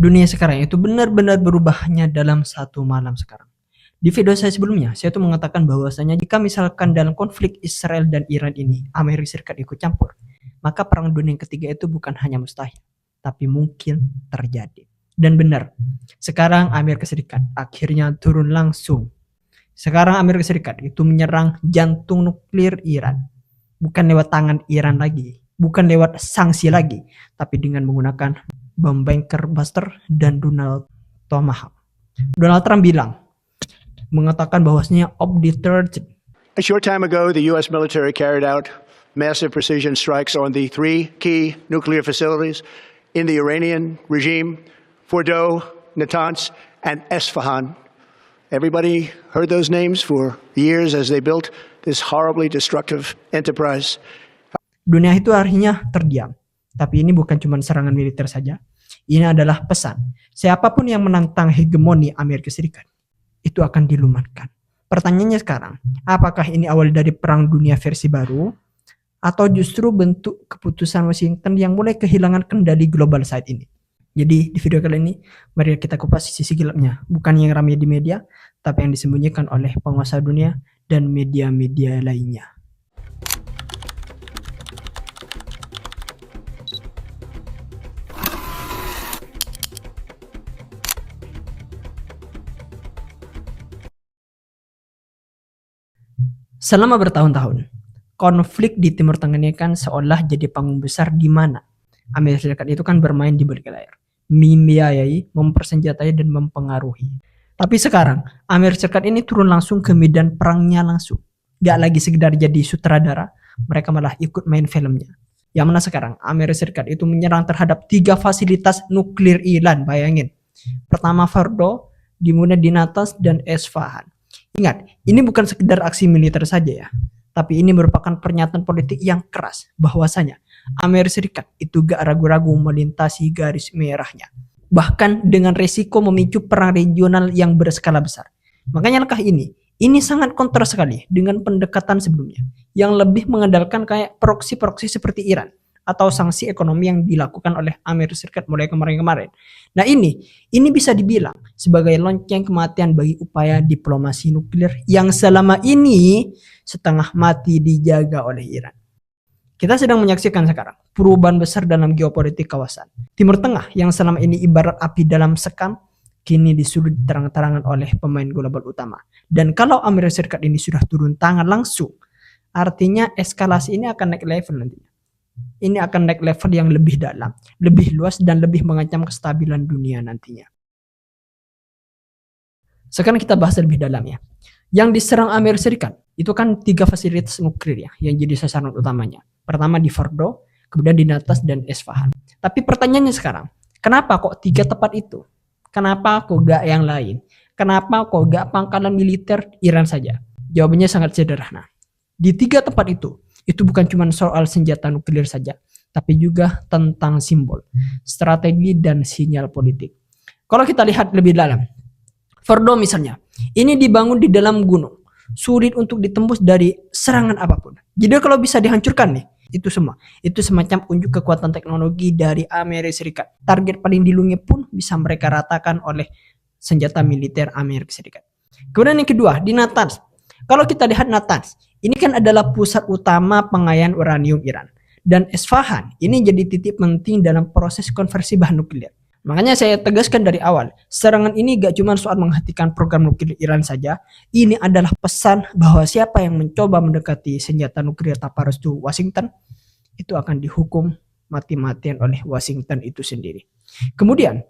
Dunia sekarang itu benar-benar berubahnya dalam satu malam sekarang. Di video saya sebelumnya, saya tuh mengatakan bahwasanya jika misalkan dalam konflik Israel dan Iran ini Amerika Serikat ikut campur, maka perang dunia ketiga itu bukan hanya mustahil, tapi mungkin terjadi. Dan benar, sekarang Amerika Serikat akhirnya turun langsung. Sekarang Amerika Serikat itu menyerang jantung nuklir Iran. Bukan lewat tangan Iran lagi, bukan lewat sanksi lagi, tapi dengan menggunakan bom bunker buster dan Donald Tomahawk. Donald Trump mengatakan bahwasanya of the third. A short time ago, the U.S. military carried out massive precision strikes on the three key nuclear facilities in the Iranian regime, Fordow, Natanz, and Esfahan. Everybody heard those names for years as they built this horribly destructive enterprise. Dunia itu akhirnya terdiam. Tapi ini bukan cuma serangan militer saja. Ini adalah pesan. Siapapun yang menantang hegemoni Amerika Serikat, itu akan dilumatkan. Pertanyaannya sekarang, apakah ini awal dari perang dunia versi baru? Atau justru bentuk keputusan Washington yang mulai kehilangan kendali global saat ini? Jadi di video kali ini, mari kita kupas sisi gelapnya. Bukan yang ramai di media, tapi yang disembunyikan oleh penguasa dunia dan media-media lainnya. Selama bertahun-tahun, konflik di Timur Tengah ini kan seolah jadi panggung besar di mana Amerika Serikat itu kan bermain di balik layar, membiayai, mempersenjatai, dan mempengaruhi. Tapi sekarang, Amerika Serikat ini turun langsung ke medan perangnya langsung. Gak lagi sekedar jadi sutradara, mereka malah ikut main filmnya. Yang mana sekarang, Amerika Serikat itu menyerang terhadap 3 fasilitas nuklir Iran, bayangin. Pertama Fordow, dimana di Natanz dan Esfahan. Ingat, ini bukan sekedar aksi militer saja ya, tapi ini merupakan pernyataan politik yang keras bahwasanya Amerika Serikat itu gak ragu-ragu melintasi garis merahnya, bahkan dengan resiko memicu perang regional yang berskala besar. Makanya langkah ini sangat kontra sekali dengan pendekatan sebelumnya yang lebih mengandalkan kayak proksi-proksi seperti Iran atau sanksi ekonomi yang dilakukan oleh Amerika Serikat mulai kemarin-kemarin. Nah ini bisa dibilang sebagai lonceng kematian bagi upaya diplomasi nuklir yang selama ini setengah mati dijaga oleh Iran. Kita sedang menyaksikan sekarang perubahan besar dalam geopolitik kawasan. Timur Tengah yang selama ini ibarat api dalam sekam, kini disulut terang-terangan oleh pemain global utama. Dan kalau Amerika Serikat ini sudah turun tangan langsung, artinya eskalasi ini akan naik level nantinya. Ini akan naik level yang lebih dalam, lebih luas, dan lebih mengancam kestabilan dunia nantinya. Sekarang kita bahas lebih dalam ya. Yang diserang Amerika Serikat itu kan 3 fasilitas nuklir ya, yang jadi sasaran utamanya. Pertama di Fordow, kemudian di Natanz dan Esfahan. Tapi pertanyaannya sekarang, kenapa kok 3 tempat itu? Kenapa kok gak yang lain? Kenapa kok gak pangkalan militer Iran saja? Jawabannya sangat sederhana. Di 3 tempat itu bukan cuma soal senjata nuklir saja, tapi juga tentang simbol, strategi, dan sinyal politik. Kalau kita lihat lebih dalam, Fordow misalnya, ini dibangun di dalam gunung, sulit untuk ditembus dari serangan apapun. Jadi kalau bisa dihancurkan nih, itu semacam unjuk kekuatan teknologi dari Amerika Serikat. Target paling dilungi pun bisa mereka ratakan oleh senjata militer Amerika Serikat. Kemudian yang kedua, di Natanz. Kalau kita lihat Natanz, ini kan adalah pusat utama pengayaan uranium Iran. Dan Esfahan ini jadi titik penting dalam proses konversi bahan nuklir. Makanya saya tegaskan dari awal, serangan ini gak cuma soal menghentikan program nuklir Iran saja. Ini adalah pesan bahwa siapa yang mencoba mendekati senjata nuklir tanpa restu Washington, itu akan dihukum mati-matian oleh Washington itu sendiri. Kemudian,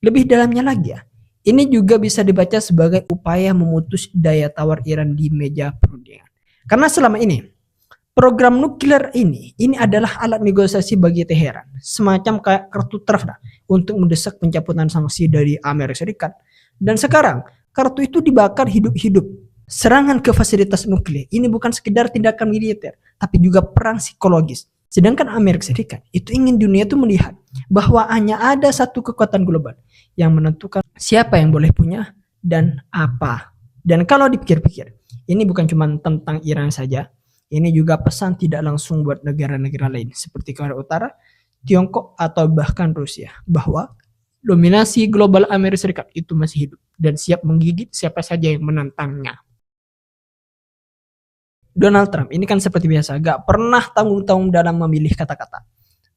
lebih dalamnya lagi ya, ini juga bisa dibaca sebagai upaya memutus daya tawar Iran di meja perundingan. Karena selama ini program nuklir ini adalah alat negosiasi bagi Teheran, semacam kayak kartu truf untuk mendesak pencabutan sanksi dari Amerika Serikat. Dan sekarang kartu itu dibakar hidup-hidup. Serangan ke fasilitas nuklir ini bukan sekedar tindakan militer, tapi juga perang psikologis. Sedangkan Amerika Serikat itu ingin dunia itu melihat bahwa hanya ada satu kekuatan global yang menentukan siapa yang boleh punya dan apa. Dan kalau dipikir-pikir, ini bukan cuma tentang Iran saja, ini juga pesan tidak langsung buat negara-negara lain seperti Korea Utara, Tiongkok, atau bahkan Rusia, bahwa Dominasi global Amerika Serikat itu masih hidup dan siap menggigit siapa saja yang menantangnya. Donald Trump ini kan seperti biasa gak pernah tanggung-tanggung dalam memilih kata-kata.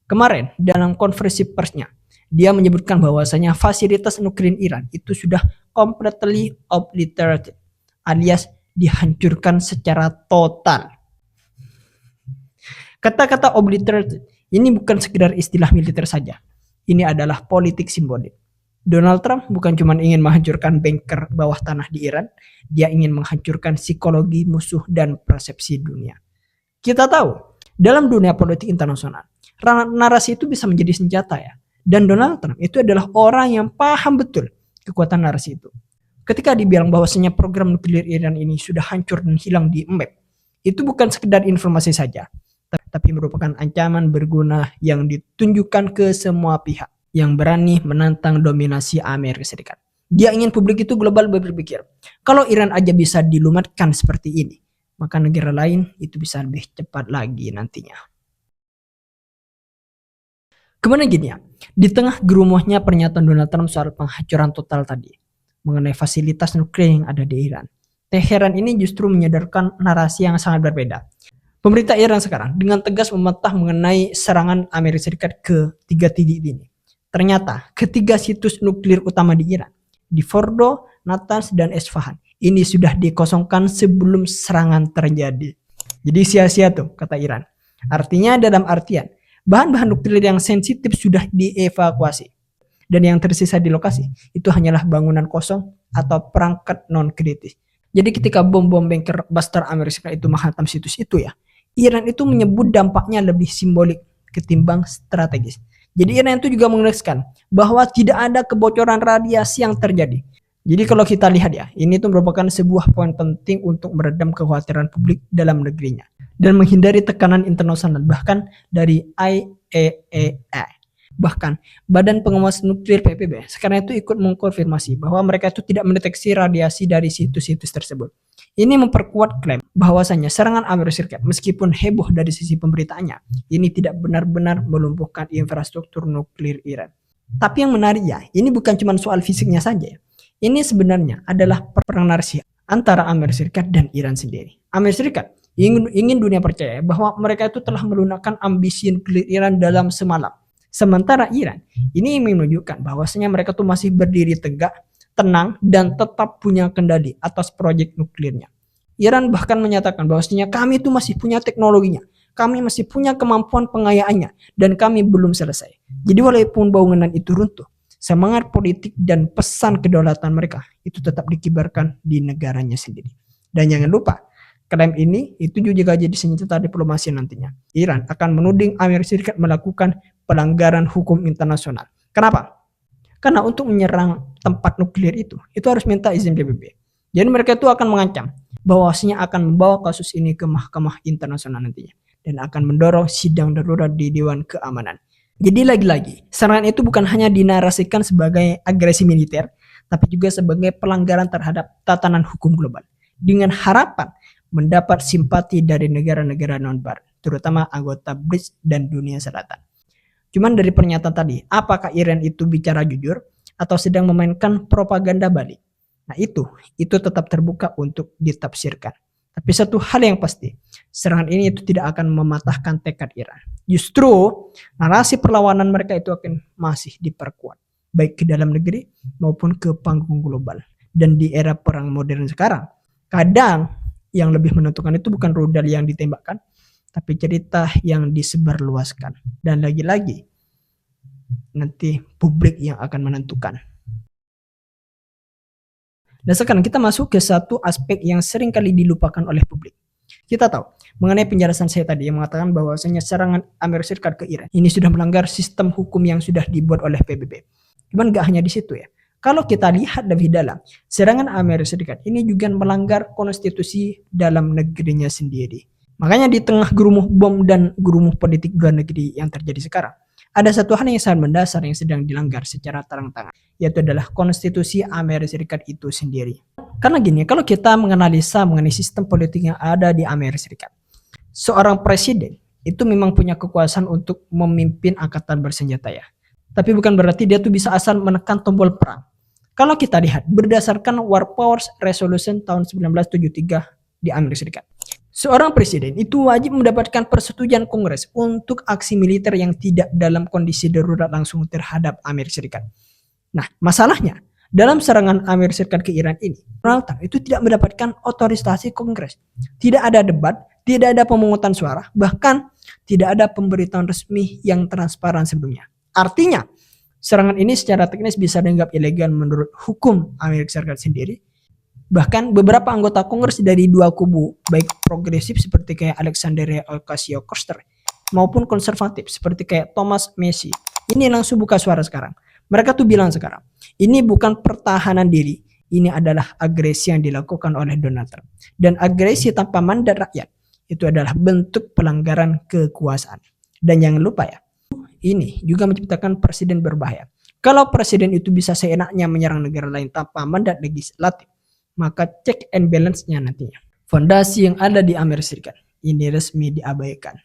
Kemarin dalam konferensi persnya, dia menyebutkan bahwasanya fasilitas nuklir Iran itu sudah completely obliterated, alias dihancurkan secara total. Kata-kata obliterated ini bukan sekedar istilah militer saja. Ini adalah politik simbolik. Donald Trump bukan cuma ingin menghancurkan bunker bawah tanah di Iran, dia ingin menghancurkan psikologi musuh dan persepsi dunia. Kita tahu, dalam dunia politik internasional, narasi itu bisa menjadi senjata ya. Dan Donald Trump itu adalah orang yang paham betul kekuatan narasi itu. Ketika dibilang bahwasanya program nuklir Iran ini sudah hancur dan hilang di map, itu bukan sekedar informasi saja, tapi merupakan ancaman berguna yang ditunjukkan ke semua pihak yang berani menantang dominasi Amerika Serikat. Dia ingin publik itu global berpikir, kalau Iran aja bisa dilumatkan seperti ini, maka negara lain itu bisa lebih cepat lagi nantinya. Kemudian gini ya, di tengah gerumuhnya pernyataan Donald Trump soal penghancuran total tadi, mengenai fasilitas nuklir yang ada di Iran, Teheran ini justru menyadarkan narasi yang sangat berbeda. Pemerintah Iran sekarang dengan tegas membantah mengenai serangan Amerika Serikat ke 3 titik ini. Ternyata ketiga situs nuklir utama di Iran, di Fordo, Natanz, dan Esfahan, ini sudah dikosongkan sebelum serangan terjadi. Jadi sia-sia tuh kata Iran. Artinya dalam artian bahan-bahan nuklir yang sensitif sudah dievakuasi. Dan yang tersisa di lokasi itu hanyalah bangunan kosong atau perangkat non-kritis. Jadi ketika bom-bom bunker buster Amerika itu menghantam situs itu ya, Iran itu menyebut dampaknya lebih simbolik ketimbang strategis. Jadi Iran itu juga menegaskan bahwa tidak ada kebocoran radiasi yang terjadi. Jadi kalau kita lihat ya, ini tuh merupakan sebuah poin penting untuk meredam kekhawatiran publik dalam negerinya dan menghindari tekanan internasional bahkan dari IAEA. Bahkan Badan Pengawas Nuklir PBB sekarang itu ikut mengkonfirmasi bahwa mereka itu tidak mendeteksi radiasi dari situs-situs tersebut. Ini memperkuat klaim bahwasanya serangan Amerika Serikat meskipun heboh dari sisi pemberitaannya, ini tidak benar-benar melumpuhkan infrastruktur nuklir Iran. Tapi yang menarik ya, ini bukan cuma soal fisiknya saja. Ini sebenarnya adalah perang narasi antara Amerika Serikat dan Iran sendiri. Amerika Serikat ingin dunia percaya bahwa mereka itu telah melunakkan ambisi nuklir Iran dalam semalam. Sementara Iran ini menunjukkan bahwasanya mereka tuh masih berdiri tegak, tenang, dan tetap punya kendali atas proyek nuklirnya. Iran bahkan menyatakan bahwasanya kami itu masih punya teknologinya, kami masih punya kemampuan pengayaannya, dan kami belum selesai. Jadi walaupun bangunan itu runtuh, semangat politik dan pesan kedaulatan mereka itu tetap dikibarkan di negaranya sendiri. Dan jangan lupa, klaim ini itu juga jadi senjata diplomasi nantinya. Iran akan menuding Amerika Serikat melakukan pelanggaran hukum internasional. Kenapa? Karena untuk menyerang tempat nuklir itu harus minta izin PBB. Jadi mereka itu akan mengancam bahwasanya akan membawa kasus ini ke mahkamah internasional nantinya dan akan mendorong sidang darurat di Dewan Keamanan. Jadi lagi-lagi, serangan itu bukan hanya dinarasikan sebagai agresi militer, tapi juga sebagai pelanggaran terhadap tatanan hukum global dengan harapan mendapat simpati dari negara-negara non-barat, terutama anggota BRICS dan dunia selatan. Cuman dari pernyataan tadi, apakah Iran itu bicara jujur atau sedang memainkan propaganda balik? Nah itu tetap terbuka untuk ditafsirkan. Tapi satu hal yang pasti, serangan ini itu tidak akan mematahkan tekad Iran. Justru narasi perlawanan mereka itu akan masih diperkuat, baik ke dalam negeri maupun ke panggung global. Dan di era perang modern sekarang, kadang yang lebih menentukan itu bukan rudal yang ditembakkan, tapi cerita yang disebarluaskan. Dan lagi-lagi, nanti publik yang akan menentukan. Dan sekarang kita masuk ke satu aspek yang sering kali dilupakan oleh publik. Kita tahu mengenai penjelasan saya tadi yang mengatakan bahwasanya serangan Amerika Serikat ke Iran ini sudah melanggar sistem hukum yang sudah dibuat oleh PBB. Cuman gak hanya di situ ya. Kalau kita lihat lebih dalam, serangan Amerika Serikat ini juga melanggar konstitusi dalam negerinya sendiri. Makanya di tengah gerumuh bom dan gerumuh politik luar negeri yang terjadi sekarang, ada satu hal yang sangat mendasar yang sedang dilanggar secara terang-terangan, yaitu adalah konstitusi Amerika Serikat itu sendiri. Karena gini, kalau kita menganalisa mengenai sistem politik yang ada di Amerika Serikat, seorang presiden itu memang punya kekuasaan untuk memimpin angkatan bersenjata ya. Tapi bukan berarti dia tuh bisa asal menekan tombol perang. Kalau kita lihat berdasarkan War Powers Resolution tahun 1973 di Amerika Serikat, seorang presiden itu wajib mendapatkan persetujuan Kongres untuk aksi militer yang tidak dalam kondisi darurat langsung terhadap Amerika Serikat. Nah, masalahnya dalam serangan Amerika Serikat ke Iran ini, Donald Trump itu tidak mendapatkan otorisasi Kongres. Tidak ada debat, tidak ada pemungutan suara, bahkan tidak ada pemberitahuan resmi yang transparan sebelumnya. Artinya, serangan ini secara teknis bisa dianggap ilegal menurut hukum Amerika Serikat sendiri. Bahkan beberapa anggota Kongres dari dua kubu, baik progresif seperti kayak Alexandria Ocasio-Cortez maupun konservatif seperti kayak Thomas Massie, ini langsung buka suara sekarang. Mereka tuh bilang sekarang, ini bukan pertahanan diri, ini adalah agresi yang dilakukan oleh Donald Trump. Dan agresi tanpa mandat rakyat, itu adalah bentuk pelanggaran kekuasaan. Dan jangan lupa ya, ini juga menciptakan presiden berbahaya. Kalau presiden itu bisa seenaknya menyerang negara lain tanpa mandat legislatif, maka check and balance-nya nantinya. Fondasi yang ada di Amerika Serikat ini resmi diabaikan.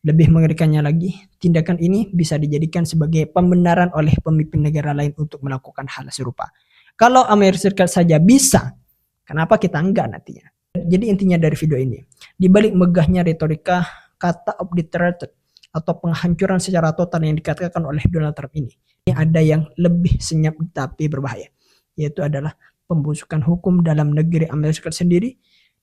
Lebih mengerikannya lagi, tindakan ini bisa dijadikan sebagai pembenaran oleh pemimpin negara lain untuk melakukan hal serupa. Kalau Amerika Serikat saja bisa, kenapa kita enggak nantinya? Jadi intinya dari video ini, di balik megahnya retorika kata obliterated atau penghancuran secara total yang dikatakan oleh Donald Trump ini ada yang lebih senyap tapi berbahaya, yaitu adalah pembusukan hukum dalam negeri Amerika Serikat sendiri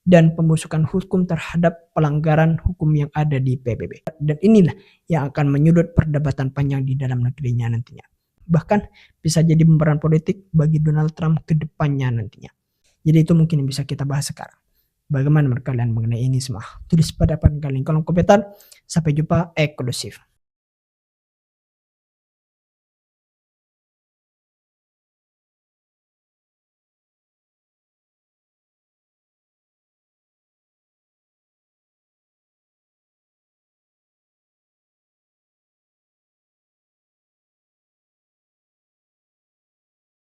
dan pembusukan hukum terhadap pelanggaran hukum yang ada di PBB. Dan inilah yang akan menyudut perdebatan panjang di dalam negerinya nantinya. Bahkan bisa jadi pemeran politik bagi Donald Trump ke depannya nantinya. Jadi itu mungkin yang bisa kita bahas sekarang. Bagaimana menurut kalian mengenai ini semua? Tulis pada kalian kolom komentar. Sampai jumpa eksklusif.